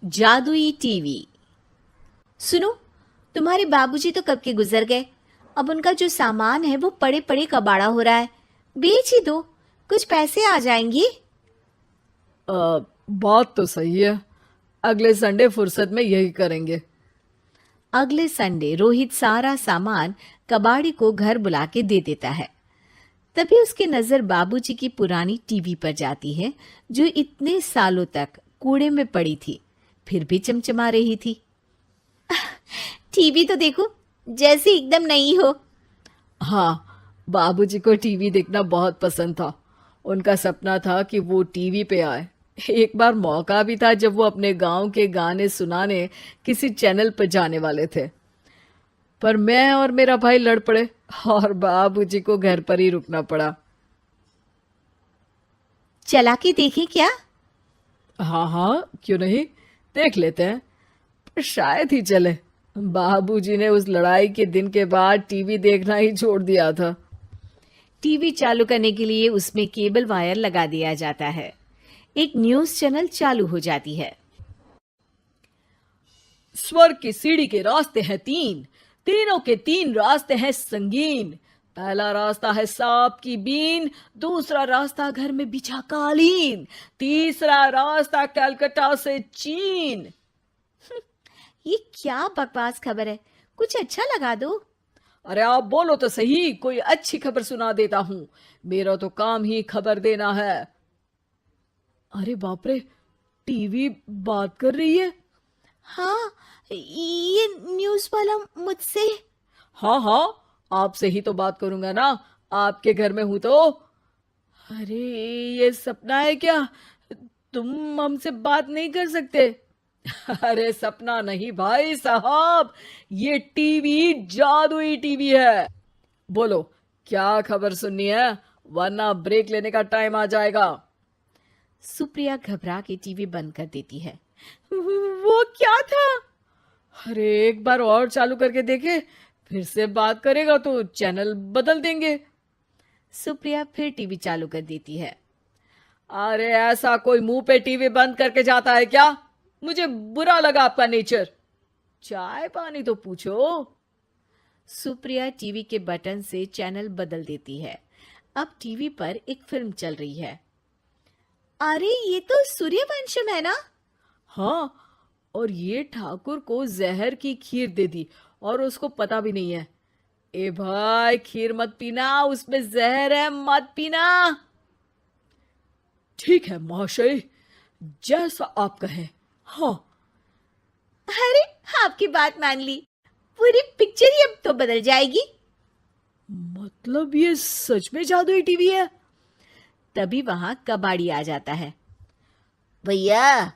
जादुई टीवी। सुनो, तुम्हारे बाबूजी तो कब के गुजर गए। अब उनका जो सामान है वो पड़े पड़े कबाड़ा हो रहा है। बेच ही दो, कुछ पैसे आ जाएंगी। बात तो सही है। अगले संडे फुर्सत में यही करेंगे। अगले संडे रोहित सारा सामान कबाड़ी को घर बुला के दे देता है। तभी उसकी नजर बाबूजी की पुरानी टीवी पर जाती है, जो इतने सालों तक कूड़े में पड़ी थी, फिर भी चमचमा रही थी। टीवी तो देखो, जैसे एकदम नई हो। हाँ, बाबूजी को टीवी देखना बहुत पसंद था। उनका सपना था कि वो टीवी पे आए। एक बार मौका भी था जब वो अपने गांव के गाने सुनाने किसी चैनल पर जाने वाले थे, पर मैं और मेरा भाई लड़ पड़े और बाबूजी को घर पर ही रुकना पड़ा। चला के देखें क्या? हाँ हाँ, क्यों नहीं, देख लेते हैं। पर शायद ही चले। बाबूजी ने उस लड़ाई के दिन के बाद टीवी देखना ही छोड़ दिया था। टीवी चालू करने के लिए उसमें केबल वायर लगा दिया जाता है। एक न्यूज चैनल चालू हो जाती है। स्वर्ग की सीढ़ी के रास्ते हैं तीन, तीनों के तीन रास्ते हैं संगीन। पहला रास्ता है सांप की बीन, दूसरा रास्ता घर में बिछा कालीन, तीसरा रास्ता कलकत्ता से चीन। ये क्या बकवास खबर है, कुछ अच्छा लगा दो। अरे आप बोलो तो सही, कोई अच्छी खबर सुना देता हूं। मेरा तो काम ही खबर देना है। अरे बाप रे, टीवी बात कर रही है। हाँ, ये न्यूज वाला मुझसे। हाँ हाँ, आपसे ही तो बात करूंगा ना, आपके घर में हूं तो। अरे, ये सपना है क्या? तुम हमसे बात नहीं कर सकते? अरे सपना नहीं भाई साहब, ये टीवी जादुई टीवी है। बोलो, क्या खबर सुननी है, वरना ब्रेक लेने का टाइम आ जाएगा। सुप्रिया घबरा के टीवी बंद कर देती है। वो क्या था? अरे एक बार और चालू करके देखे, फिर से बात करेगा तो चैनल बदल देंगे। सुप्रिया फिर टीवी चालू कर देती है। अरे ऐसा कोई मुंह पे टीवी बंद करके जाता है क्या? मुझे बुरा लगा आपका नेचर। चाय पानी तो पूछो। सुप्रिया टीवी के बटन से चैनल बदल देती है। अब टीवी पर एक फिल्म चल रही है। अरे ये तो सूर्यवंशम है ना? हाँ, और ये ठाकुर को जहर की खीर दे दी और उसको पता भी नहीं है। ए भाई, खीर मत पीना, उसमें जहर है, मत पीना। ठीक है महाशय, जैसा आप कहें। हाँ। अरे, आपकी बात मान ली, पूरी पिक्चर ही अब तो बदल जाएगी। मतलब ये सच में जादुई टीवी है? तभी वहां कबाड़ी आ जाता है। भैया,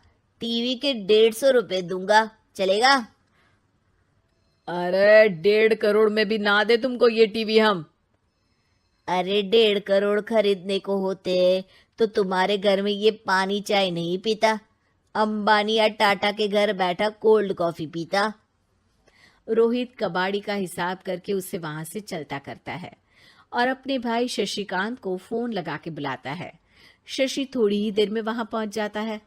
टीवी के 150 रुपए दूंगा, चलेगा? अरे 1.5 करोड़ में भी ना दे तुमको ये टीवी हम। अरे 1.5 करोड़ खरीदने को होते तो तुम्हारे घर में ये पानी चाय नहीं पीता, अंबानी या टाटा के घर बैठा कोल्ड कॉफी पीता। रोहित कबाड़ी का हिसाब करके उसे वहां से चलता करता है और अपने भाई शशिकांत को फोन लगा के बुलाता है। शशि थोड़ी ही देर में वहां पहुंच जाता है।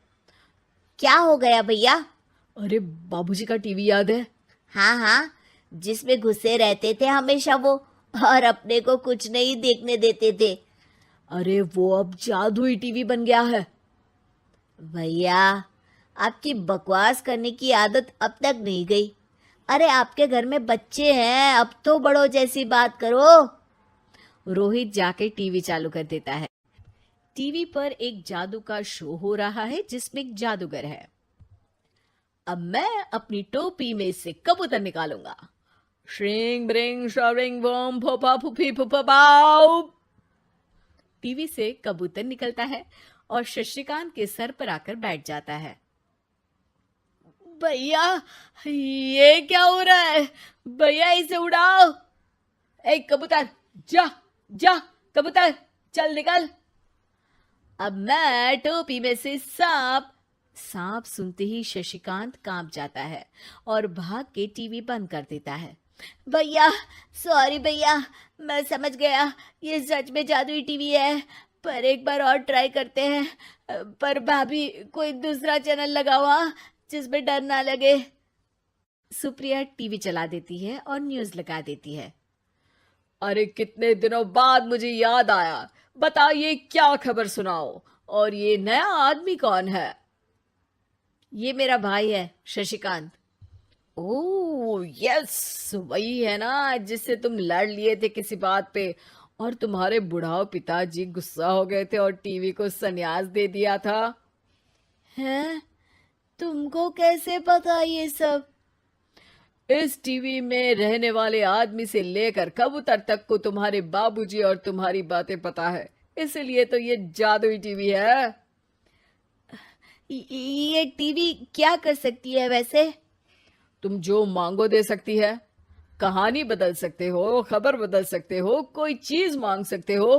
क्या हो गया भैया? अरे बाबूजी का टीवी याद है? हाँ हाँ, जिसमें घुसे रहते थे हमेशा वो, और अपने को कुछ नहीं देखने देते थे। अरे वो अब जादुई टीवी बन गया है। भैया, आपकी बकवास करने की आदत अब तक नहीं गई। अरे आपके घर में बच्चे हैं, अब तो बड़ों जैसी बात करो। रोहित जाके टीवी चालू कर देता है। टीवी पर एक जादू का शो हो रहा है जिसमें एक जादूगर है। अब मैं अपनी टोपी में से कबूतर निकालूंगा। श्रिंग ब्रिंग शरिंग बम फोपा फुफी फुफा बाउ। टीवी से कबूतर निकलता है और शशिकांत के सर पर आकर बैठ जाता है। भैया, ये क्या हो रहा है? भैया इसे उड़ाओ। ए कबूतर, जा जा, कबूतर चल निकल। अब मैं टोपी में से सांप। सांप सुनते ही शशिकांत कांप जाता है और भाग के टीवी बंद कर देता है। भैया, सॉरी भैया, मैं समझ गया ये सच में जादुई टीवी है, पर एक बार और ट्राई करते हैं। पर भाभी, कोई दूसरा चैनल लगाओ। हाँ, जिसमें डर ना लगे। सुप्रिया टीवी चला देती है और न्यूज लगा देती है। अरे कितने दिनों बाद मुझे याद आया, बताइए क्या खबर सुनाओ। और ये नया आदमी कौन है? ये मेरा भाई है शशिकांत। ओह यस, वही है ना जिससे तुम लड़ लिए थे किसी बात पे, और तुम्हारे बुढ़ाओ पिताजी गुस्सा हो गए थे और टीवी को संन्यास दे दिया था। हैं? तुमको कैसे पता ये सब? इस टीवी में रहने वाले आदमी से लेकर कबूतर तक को तुम्हारे बाबूजी और तुम्हारी बातें पता है, इसलिए तो ये जादुई टीवी है। ये टीवी क्या कर सकती है वैसे? तुम जो मांगो दे सकती है। कहानी बदल सकते हो, खबर बदल सकते हो, कोई चीज मांग सकते हो।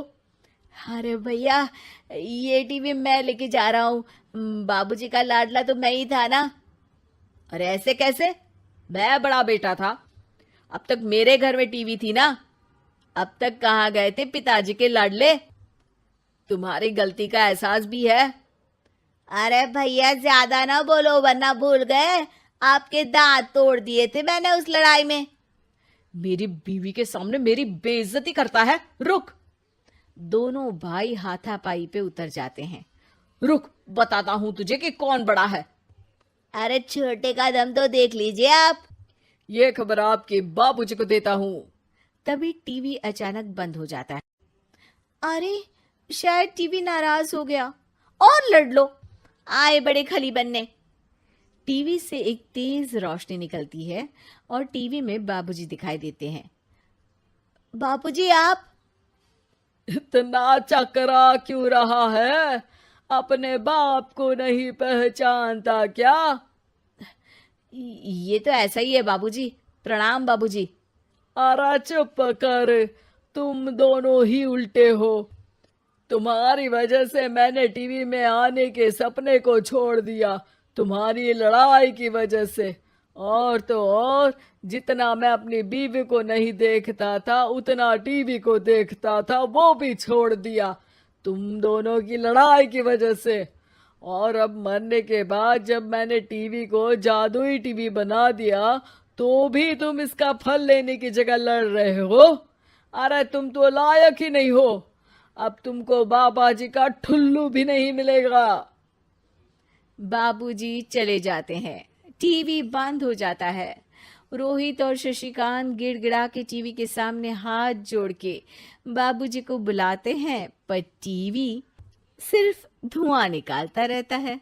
अरे भैया, ये टीवी मैं लेके जा रहा हूँ। बाबूजी का लाडला तो मैं ही था ना। अरे ऐसे कैसे? मैं बड़ा बेटा था, अब तक मेरे घर में टीवी थी ना। अब तक कहाँ गए थे पिताजी के लाडले? तुम्हारी गलती का एहसास भी है। अरे भैया, ज्यादा ना बोलो वरना भूल गए आपके दांत तोड़ दिए थे मैंने उस लड़ाई में। मेरी बीवी के सामने मेरी बेइज्जती करता है। रुक। दोनों भाई हाथापाई पे उतर जाते हैं। रुक, बताता हूं तुझे कि कौन बड़ा है। अरे छोटे का दम तो देख लीजिए आप। ये खबर आपके बाबूजी को देता हूं। तभी टीवी अचानक बंद हो जाता है। अरे शायद टीवी नाराज हो गया। और लड़ लो, आए बड़े खली बनने। टीवी से एक तेज रोशनी निकलती है और टीवी में बाबूजी दिखाई देते हैं। बाबूजी आप? इतना चकरा क्यों रहा है? अपने बाप को नहीं पहचानता क्या? ये तो ऐसा ही है बाबूजी। प्रणाम बाबूजी। अरे चुप कर, तुम दोनों ही उल्टे हो। तुम्हारी वजह से मैंने टीवी में आने के सपने को छोड़ दिया, तुम्हारी लड़ाई की वजह से। और तो और, जितना मैं अपनी बीवी को नहीं देखता था उतना टीवी को देखता था, वो भी छोड़ दिया तुम दोनों की लड़ाई की वजह से। और अब मरने के बाद जब मैंने टीवी को जादुई टीवी बना दिया तो भी तुम इसका फल लेने की जगह लड़ रहे हो। अरे तुम तो लायक ही नहीं हो। अब तुमको बाबा जी का ठुल्लू भी नहीं मिलेगा। बाबूजी चले जाते हैं। टीवी बंद हो जाता है। रोहित और शशिकांत गिड़गिड़ा के टीवी के सामने हाथ जोड़ के बाबूजी को बुलाते हैं, पर टीवी सिर्फ धुआं निकालता रहता है।